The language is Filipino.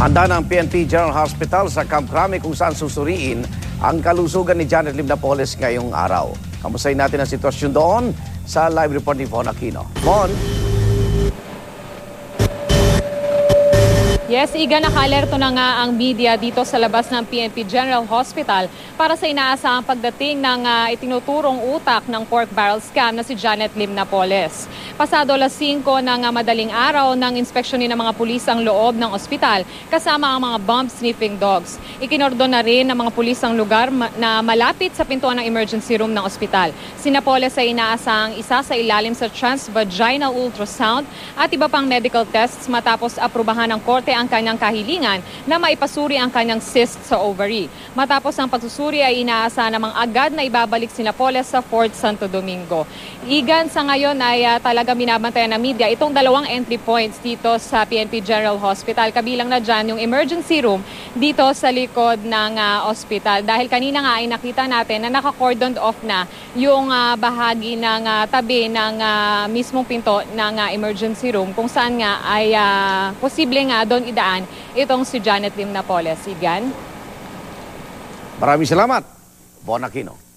Handa ng PNP General Hospital sa Camp Crame kung saan susuriin ang kalusugan ni Janet Lim Napoles ngayong araw. Kamustahin natin ang sitwasyon doon sa live report ni Von Aquino. Von? Yes, Iga, naka-alerto na nga ang media dito sa labas ng PNP General Hospital para sa inaasahang pagdating ng itinuturong utak ng pork barrel scam na si Janet Lim Napoles. Pasado alas 5 ng madaling araw nang inspeksyonin ng mga pulis ang loob ng ospital kasama ang mga bomb-sniffing dogs. Ikinordon na rin ng mga pulis ang lugar na malapit sa pintuan ng emergency room ng ospital. Si Napoles ay inaasahang isa sa ilalim sa transvaginal ultrasound at iba pang medical tests matapos aprubahan ng korte ang kanyang kahilingan na maipasuri ang kanyang cyst sa ovary. Matapos ang pagsusuri ay inaasa namang agad na ibabalik si Napoles sa Fort Santo Domingo. Igan, sa ngayon ay talaga binabantayan ng media itong dalawang entry points dito sa PNP General Hospital. Kabilang na dyan yung emergency room dito sa likod ng ospital. Dahil kanina nga ay nakita natin na naka-cordoned off na yung bahagi ng tabi ng mismong pinto ng emergency room kung saan nga ay posible nga doon idaan itong si Janet Lim Napoles. Igan? Maraming salamat, Von Aquino.